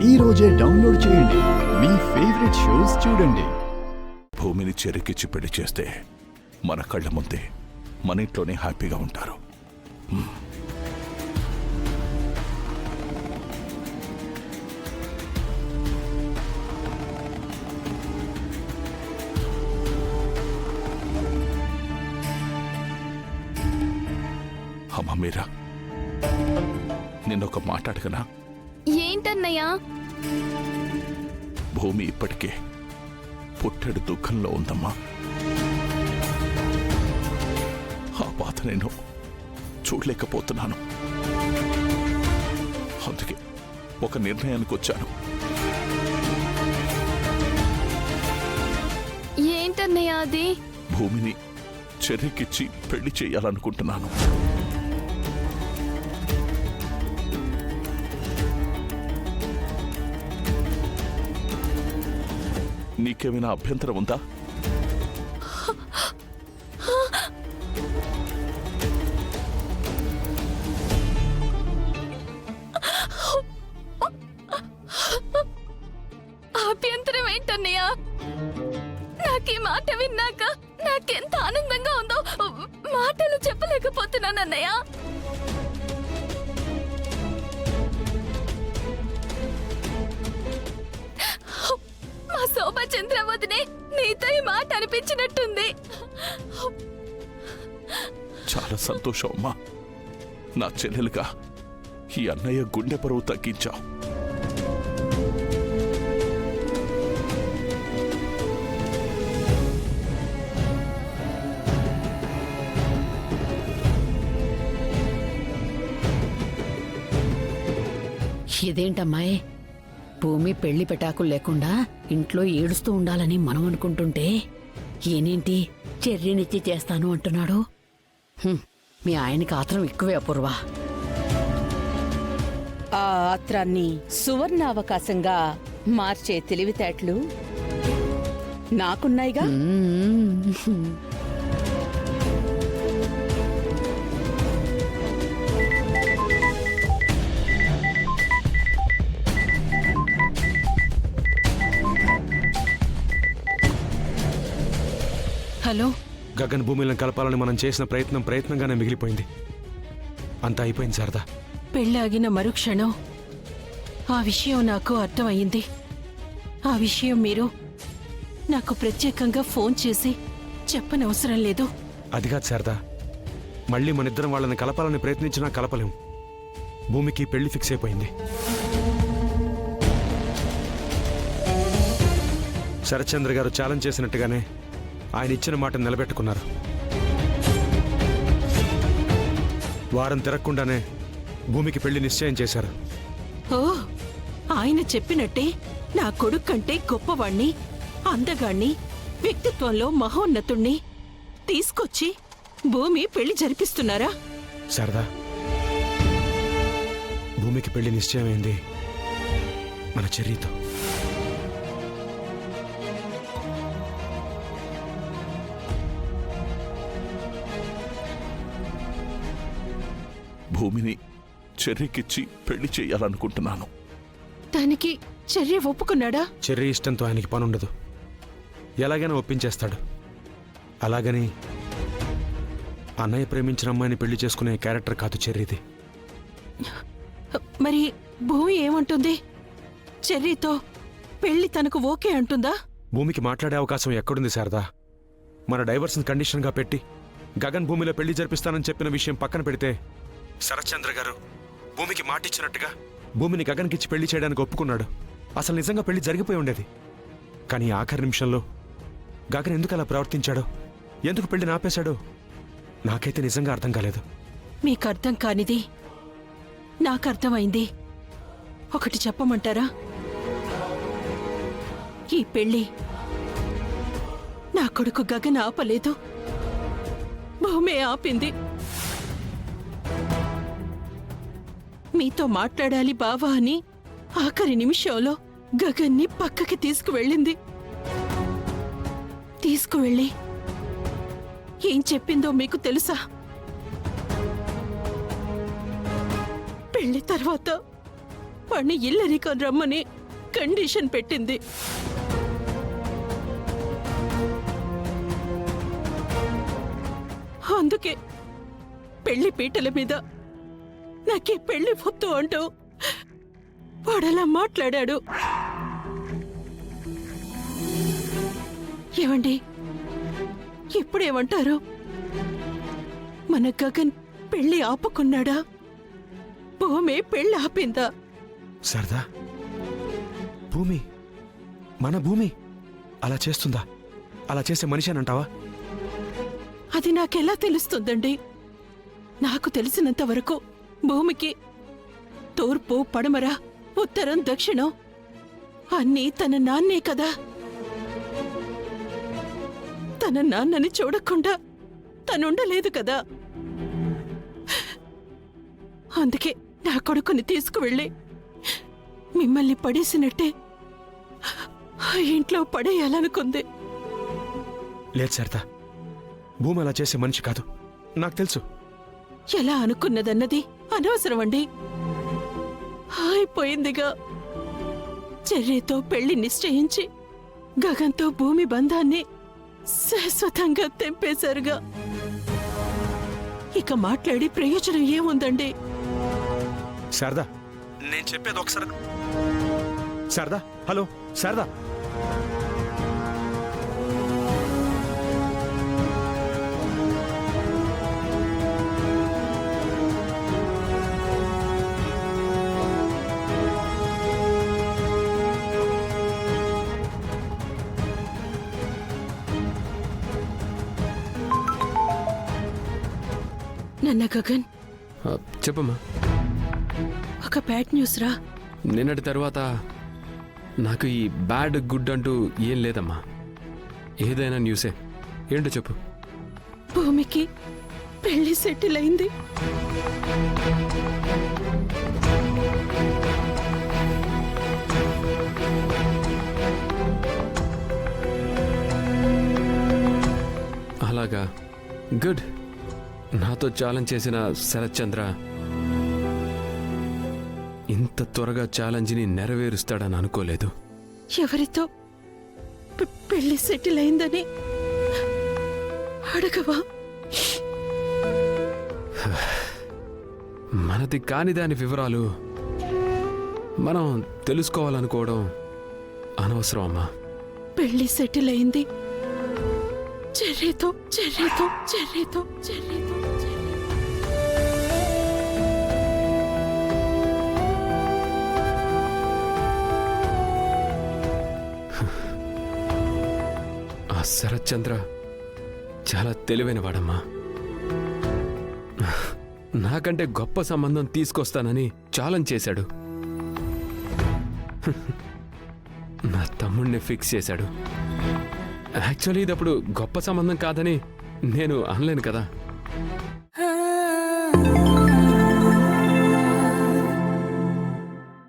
ఈ రోజే డౌన్లోడ్ చేయండి. మీ ఫేవరెట్ షోస్ చూడండి. భూమిని చెరికిచ్చి పెళ్లి చేస్తే మన కళ్ళ ముందే మన ఇంట్లోనే హ్యాపీగా ఉంటారు. అమ్మ మీరా, నిన్నొక మాట అడగనా? ఏంటన్నయ్యా? భూమి ఇప్పటికే పుట్టెడు దుఃఖంలో ఉందమ్మా. ఆ బాధ నేను చూడలేకపోతున్నాను. అందుకే ఒక నిర్ణయానికి వచ్చాను. ఏంటన్నయ్యా అది? భూమిని చెర్రికిచ్చి పెళ్లి చేయాలనుకుంటున్నాను. నీకేమైనా అభ్యంతరం ఉందా? అభ్యంతరం ఏంటన్నయ్యా? నాకీ మాట విన్నాక నాకెంత ఆనందంగా ఉందో మాటలు చెప్పలేకపోతున్నానన్నయ్యా. మా శోభచంద్ర వదినే నీతో ఈ మాట అనిపించినట్టుంది. చాలా సంతోషం అమ్మా. నా చెల్లెలుగా ఈ అన్నయ్య గుండె బరువు తగ్గించావు. ఇదేంటమ్మాయి, భూమి పెళ్లి పెటాకులు లేకుండా ఇంట్లో ఏడుస్తూ ఉండాలని మనం అనుకుంటుంటే ఏనేంటి చెర్రీనిచ్చి చేస్తాను అంటున్నాడు. మీ ఆయనకి ఆత్రం ఎక్కువే అపూర్వా. ఆ ఆత్రాన్ని సువర్ణావకాశంగా మార్చే తెలివితేటలు నాకున్నాయిగా. హలో, గగన్ భూమిలను కలపాలని మనం చేసిన ప్రయత్నంగానే మిగిలిపోయింది. అంతా అయిపోయింది శారదా. పెళ్ళాగిన మరుక్షణం ఆ విషయం నాకు అర్థమయ్యింది. ఆ విషయం మీరు నాకు ప్రత్యేకంగా ఫోన్ చేసి చెప్పనవసరం లేదు. అదిగా శారదా, మళ్ళీ మనిద్దరం వాళ్ళని కలపాలని ప్రయత్నించినా కలపలేం. భూమికి పెళ్లి ఫిక్స్ అయిపోయింది. శరత్చంద్ర గారు ఛాలెంజ్ చేసినట్టుగానే ఆయన ఇచ్చిన మాట నిలబెట్టుకున్నారు. వారం తిరగకుండానే భూమికి పెళ్లి నిశ్చయం చేశారు. ఓ, ఆయన చెప్పినట్టే నా కొడుకు కంటే గొప్పవాణ్ణి, అందగాణ్ణి, వ్యక్తిత్వంలో మహోన్నతుణ్ణి తీసుకొచ్చి భూమి పెళ్లి జరిపిస్తున్నారా? శారదా, భూమికి పెళ్లి నిశ్చయమైంది మన చెర్రీతో. భూమిని చెర్రికిచ్చి పెళ్లి చేయాలనుకుంటున్నాను. దానికి చర్య ఒప్పుకున్నాడా? చెర్రీ ఇష్టంతో ఆయనకి పనుండదు. ఎలాగైనా ఒప్పించేస్తాడు. అలాగని అన్నయ్య ప్రేమించిన అమ్మాయిని పెళ్లి చేసుకునే క్యారెక్టర్ కాదు చెర్రీది. మరి భూమి ఏమంటుంది? చెర్రీతో పెళ్లి తనకు ఓకే అంటుందా? భూమికి మాట్లాడే అవకాశం ఎక్కడుంది శారదా? మన డైవర్షన్ కండిషన్గా పెట్టి గగన్ భూమిలో పెళ్లి జరిపిస్తానని చెప్పిన విషయం పక్కన పెడితే, శరత్చంద్ర గారు భూమికి మాటిచ్చినట్టుగా భూమిని గగన్కిచ్చి పెళ్లి చేయడానికి ఒప్పుకున్నాడు. అసలు నిజంగా పెళ్లి జరిగిపోయి ఉండేది. కానీ ఆఖరి నిమిషంలో గగన్ ఎందుకు అలా ప్రవర్తించాడో, ఎందుకు పెళ్లి ఆపేశాడో నాకైతే నిజంగా అర్థం కాలేదు. మీకు అర్థం కానిది నాకు అర్థమైంది. ఒకటి చెప్పమంటారా? ఈ పెళ్లి నా కొడుకు గగన్ ఆపలేదు, భూమే ఆపింది. మీతో మాట్లాడాలి బావా అని ఆఖరి నిమిషంలో గగన్ని పక్కకి తీసుకువెళ్ళింది. తీసుకువెళ్ళి ఏం చెప్పిందో మీకు తెలుసా? పెళ్లి తర్వాత వాణ్ణి ఇల్లరికని రమ్మని కండిషన్ పెట్టింది. అందుకే పెళ్లి పీటల మీద నాకీ పెళ్లి వద్దు అంటూ వాడలా మాట్లాడాడు. ఏమండి, ఇప్పుడేమంటారు? మన గగన్ పెళ్లి ఆపుకున్నాడా? భూమి పెళ్లి ఆపిందా? శారదా, భూమి, మన భూమి అలా చేస్తుందా? అలా చేసే మనిషి అని అంటావా? అది నాకెలా తెలుస్తుందండి? నాకు తెలిసినంత వరకు భూమికి తూర్పు, పడమర, ఉత్తరం, దక్షిణం అన్నీ తన నాన్నే కదా. తన నాన్నని చూడకుండా తనుండలేదు కదా. అందుకే నా కొడుకుని తీసుకువెళ్ళి మిమ్మల్ని పడేసినట్టే ఆ ఇంట్లో పడేయాలనుకుంది. లేదు శారదా, భూమి అలా చేసే మనిషి కాదు, నాకు తెలుసు. ఎలా అనుకున్నదన్నది అనవసరం అండి. అయిపోయిందిగా. చెర్రీతో పెళ్లి నిశ్చయించి గగన్తో భూమి బంధాన్ని శాశ్వతంగా తెంపేశారుగా. ఇక మాట్లాడి ప్రయోజనం ఏముందండి? శారదా, నేను చెప్పేది ఒకసారి. శారదా, హలో శారదా. నన్న గగన్, చెప్పమ్మా. ఒక బ్యాడ్ న్యూస్ రా. నిన్నటి తర్వాత నాకు ఈ బ్యాడ్ గుడ్ అంటూ ఏం లేదమ్మా. ఏదైనా న్యూసే. ఏంటో చెప్పు. భూమికి పెళ్లి సెటిల్ అయింది. అలాగా, గుడ్. నాతో ఛాలెంజ్ చేసిన శరత్ చంద్ర ఇంత త్వరగా ఛాలెంజ్ని నెరవేరుస్తాడని అనుకోలేదు. ఎవరితో పెళ్లి సెటిల్ అయిందని అడగవా? మనది కాని దాని వివరాలు మనం తెలుసుకోవాలనుకోవడం అనవసరం అమ్మా. పెళ్లి సెటిల్ అయింది చెర్రీతో, చెర్రీతో, చెర్రీతో, చెర్రీతో, చెర్రీతో. ఆ శరత్ చంద్ర చాలా తెలివైన వాడమ్మా. నాకంటే గొప్ప సంబంధం తీసుకొస్తానని ఛాలెంజ్ చేశాడు. నా తమ్ముడిని ఫిక్స్ చేశాడు. యాక్చువల్లీ ఇది అప్పుడు గొప్ప సంబంధం కాదని నేను అనలేను కదా.